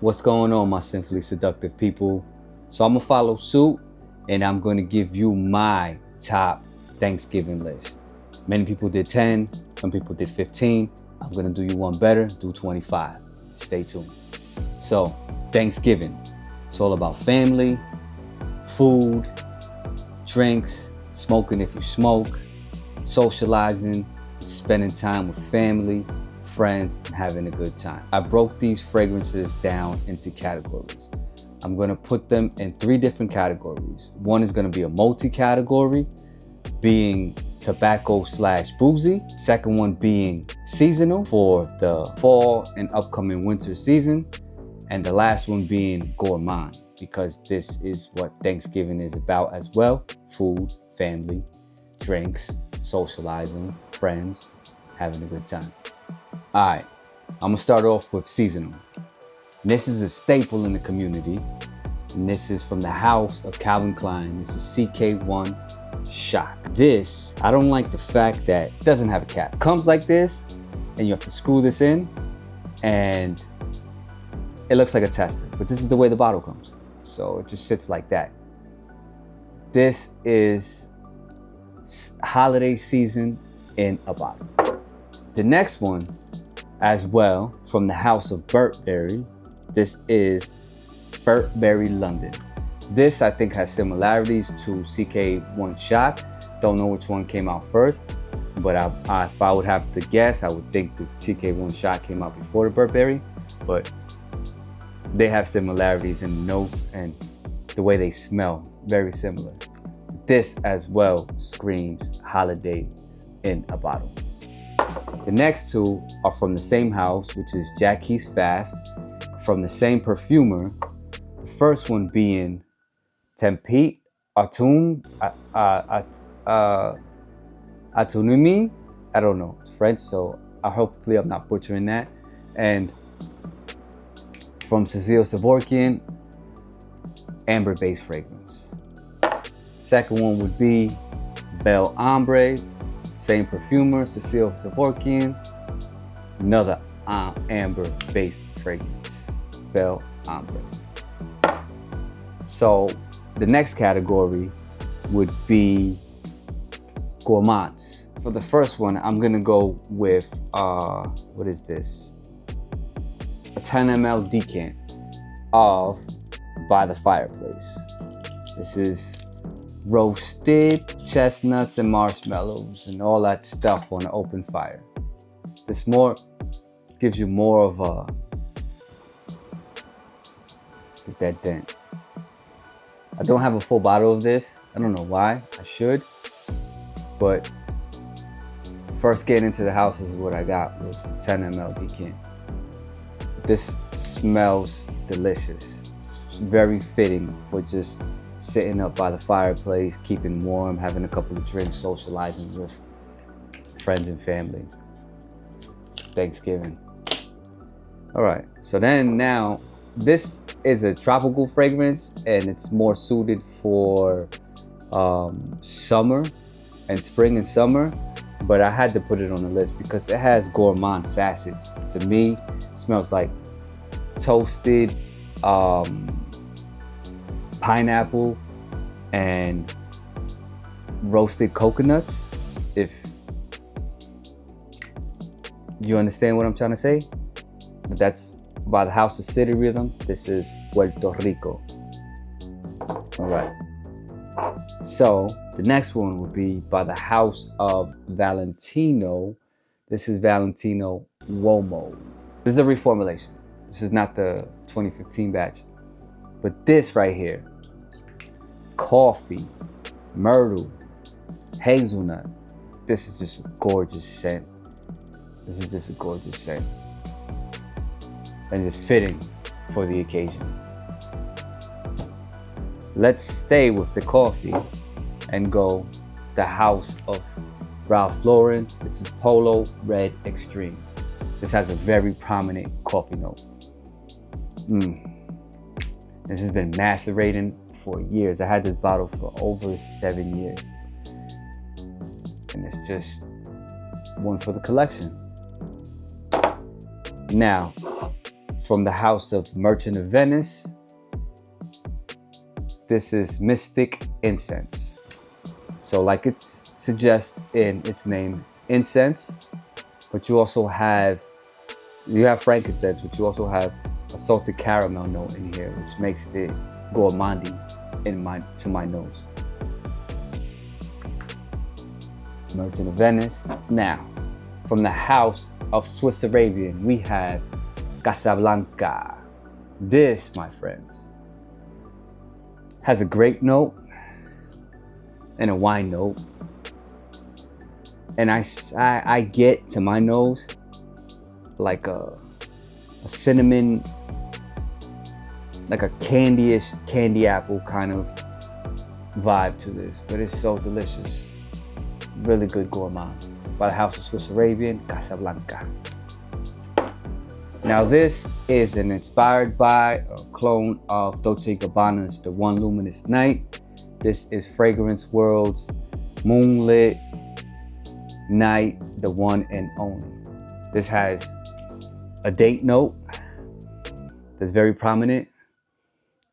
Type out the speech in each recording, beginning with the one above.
What's going on, my Simply Seductive people? So I'm gonna follow suit and I'm gonna give you my top Thanksgiving list. Many people did 10, some people did 15. I'm gonna do you one better, do 25. Stay tuned. So, Thanksgiving, it's all about family, food, drinks, smoking if you smoke, socializing, spending time with family, friends, and having a good time. I broke these fragrances down into categories. I'm gonna put them in 3 different categories. One is gonna be a multi-category, being tobacco/boozy. Second one being seasonal for the fall and upcoming winter season. And the last one being gourmand, because this is what Thanksgiving is about as well. Food, family, drinks, socializing, friends, having a good time. All right, I'm gonna start off with seasonal. This is a staple in the community, and this is from the house of Calvin Klein. This is CK1 Shock. This, I don't like the fact that it doesn't have a cap. It comes like this, and you have to screw this in, and it looks like a tester, but this is the way the bottle comes. So it just sits like that. This is holiday season in a bottle. The next one, as well, from the house of Burberry, this is Burberry London. This I think has similarities to CK1 Shock. Don't know which one came out first, but if I would have to guess, I would think the CK1 Shock came out before the Burberry, but they have similarities in notes and the way they smell, very similar. This as well screams holidays in a bottle. The next 2 are from the same house, which is Jacques Fath, from the same perfumer. The first one being Tempête Autunimi. I don't know, it's French, so hopefully I'm not butchering that. And from Cécile Kevorkian, amber-based fragrance. Second one would be Belle Ambre, same perfumer, Cécile Kevorkian, another amber-based fragrance, Belle Ambre. So the next category would be gourmands. For the first one, I'm gonna go with, what is this? A 10 ml decant of By the Fireplace. This is roasted chestnuts and marshmallows and all that stuff on an open fire. This gives you more of a, get that dent. I don't have a full bottle of this. I don't know why, I should, but first getting into the house, this is what I got, was 10 ml decant. This smells delicious. It's very fitting for just sitting up by the fireplace, keeping warm, having a couple of drinks, socializing with friends and family. Thanksgiving. All right, so then now, this is a tropical fragrance and it's more suited for summer and spring and summer, but I had to put it on the list because it has gourmand facets. To me, it smells like toasted pineapple and roasted coconuts, if you understand what I'm trying to say. But that's by the house of City Rhythm. This is Puerto Rico. All right. So the next one would be by the house of Valentino. This is Valentino Uomo. This is a reformulation. This is not the 2015 batch. But this right here, coffee, myrtle, hazelnut. This is just a gorgeous scent. This is just a gorgeous scent. And it's fitting for the occasion. Let's stay with the coffee and go the house of Ralph Lauren. This is Polo Red Extreme. This has a very prominent coffee note. This has been macerating for years. I had this bottle for over 7 years. And it's just one for the collection. Now, From the house of Merchant of Venice, this is Mystic Incense. So like it suggests in its name, it's incense, but you have frankincense, but you also have a salted caramel note in here, which makes it gourmandy to my nose. Merchant of Venice. Now, from the house of Swiss Arabian, we have Casablanca. This, my friends, has a grape note and a wine note. And I get to my nose like a cinnamon, like a candy apple kind of vibe to this, but it's so delicious. Really good gourmand. By the house of Swiss Arabian, Casablanca. Now this is inspired by a clone of Dolce & Gabbana's The One Luminous Night. This is Fragrance World's Moonlit Night, the one and only. This has a date note that's very prominent,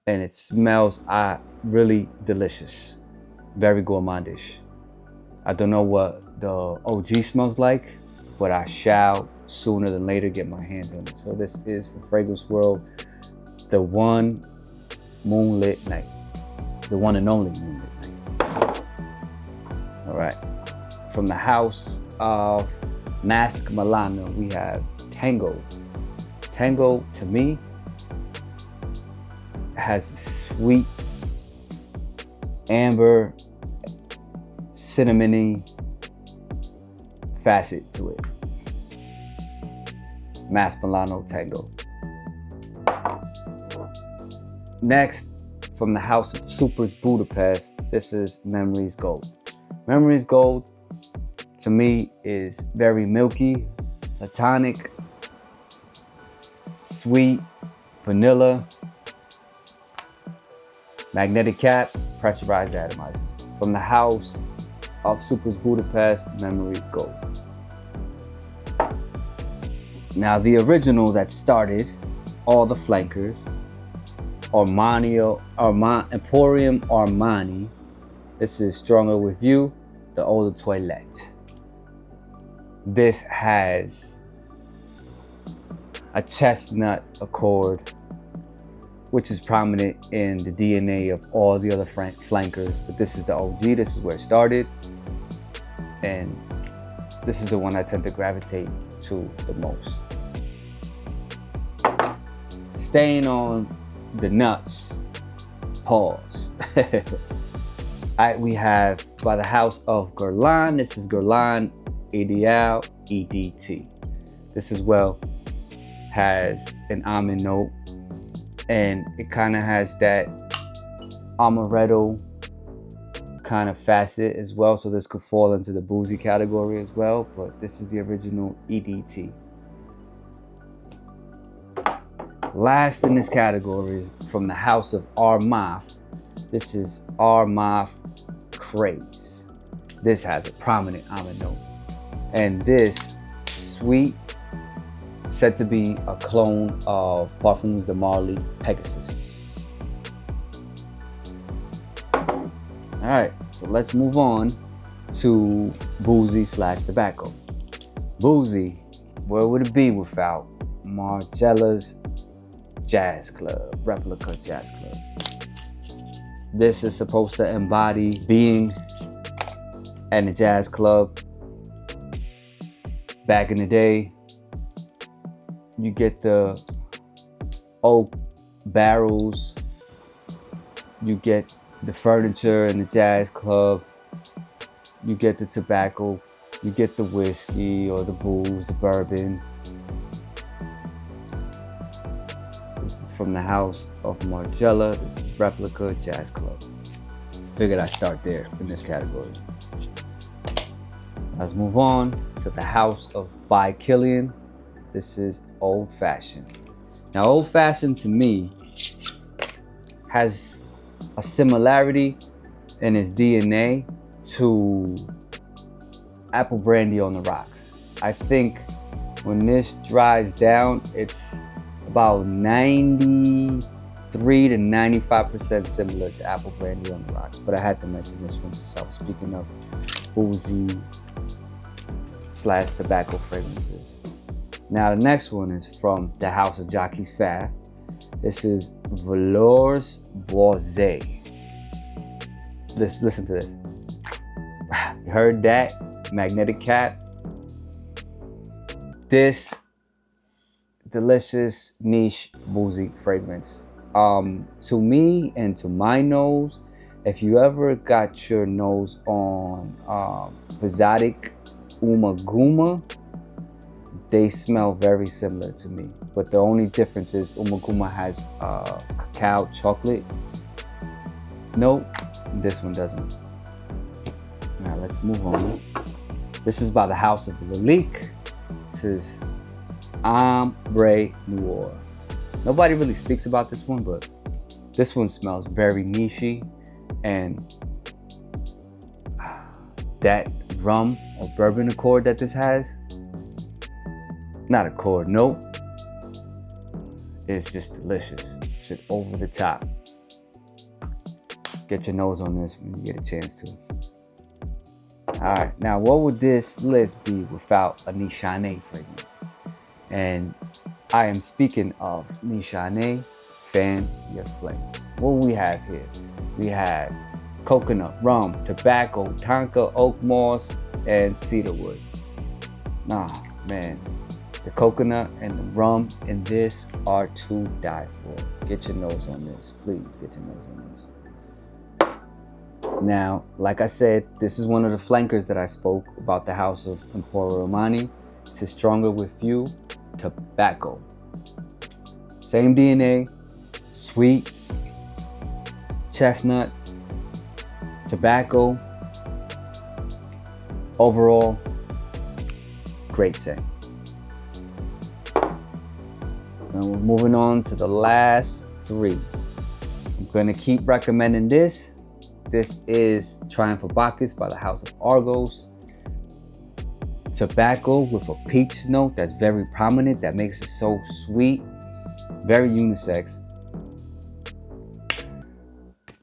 and it smells really delicious, very gourmandish. I don't know what the OG smells like, but I shall sooner than later get my hands on it. So this is for Fragrance World, the one moonlit night, the one and only moonlit night. All right, from the house of Masque Milano, we have Tango. Tango, to me, has a sweet amber, cinnamony facet to it. Masque Milano Tango. Next, from the house of Supers Budapest, this is Memories Gold. Memories Gold, to me, is very milky, platonic, sweet, vanilla, magnetic cap, pressurized atomizer. From the house of Supers Budapest, Memories Gold. Now the original that started all the flankers, Emporium Armani. This is Stronger With You, the Eau de Toilette. This has a chestnut accord, which is prominent in the DNA of all the other flankers, but this is the OG, this is where it started, and this is the one I tend to gravitate to the most. Staying on the nuts, pause. We have by the house of Guerlain, this is Guerlain Ideal EDT. This as well has an almond note, and it kind of has that amaretto kind of facet as well, so this could fall into the boozy category as well, but this is the original EDT. Last in this category, from the house of Armaf, this is Armaf Craze. This has a prominent almond note, and this sweet, said to be a clone of Parfums de Marly Pegasus. All right, so let's move on to boozy / tobacco. Boozy, where would it be without Margiela's Jazz Club, Replica Jazz Club? This is supposed to embody being at a jazz club. Back in the day, you get the oak barrels, you get the furniture in the jazz club, you get the tobacco, you get the whiskey or the booze, the bourbon. This is from the house of Margiela. This is Replica Jazz Club. Figured I'd start there in this category. Let's move on to the house of By Kilian. This is Old Fashioned. Now, Old Fashioned to me has a similarity in its DNA to Apple Brandy on the Rocks. I think when this dries down, it's about 93 to 95% similar to Apple Brandy on the Rocks. But I had to mention this one since I was speaking of boozy / tobacco fragrances. Now the next one is from the house of Jacques Faf. This is Velours Boisé. Listen to this. You heard that? Magnetic Cat. This delicious niche boozy fragrance. To me and to my nose, if you ever got your nose on Exotic Umaguma, they smell very similar to me. But the only difference is Umaguma has cacao chocolate. Nope, this one doesn't. Now let's move on. This is by the house of Lalique. This is Ambre Noir. Nobody really speaks about this one, but this one smells very niche-y, and that rum or bourbon accord that this has, not accord, nope, it's just delicious. It's just over the top. Get your nose on this when you get a chance to. All right, now what would this list be without a Nishane fragrance? And I am speaking of Nishane Fan Your Flames. What we have here? We have coconut, rum, tobacco, tonka, oak moss, and cedarwood. Nah, man, the coconut and the rum in this are to die for. Get your nose on this, please. Get your nose on this. Now, like I said, this is one of the flankers that I spoke about, the house of Emporio Armani. It's a Stronger With You tobacco. Same DNA, sweet, chestnut, tobacco. Overall, great scent. Now we're moving on to the last three. I'm gonna keep recommending this. This is Triumph of Bacchus by the House of Argos. Tobacco with a peach note that's very prominent, that makes it so sweet. Very unisex.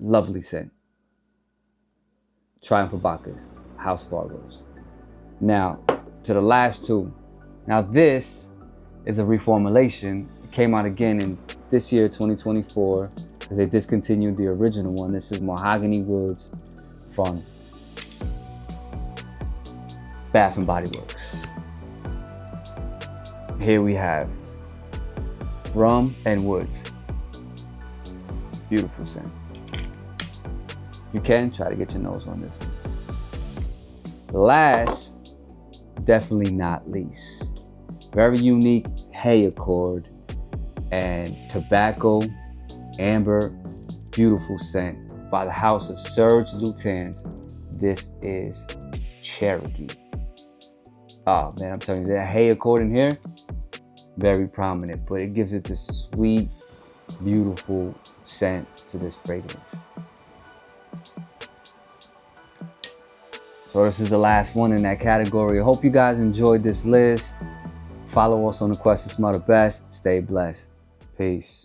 Lovely scent. Triumph of Bacchus, House of Argos. Now, to the last two. Now this is a reformulation. It came out again in this year, 2024, because they discontinued the original one. This is Mahogany Woods from Bath and Body Works. Here we have rum and woods. Beautiful scent. If you can, try to get your nose on this one. Last, definitely not least, very unique hay accord and tobacco, amber, beautiful scent by the house of Serge Lutens. This is Cherokee. Oh man, I'm telling you, that hay accord in here, very prominent, but it gives it this sweet, beautiful scent to this fragrance. So this is the last one in that category. I hope you guys enjoyed this list. Follow us on the quest to smell the best. Stay blessed. Peace.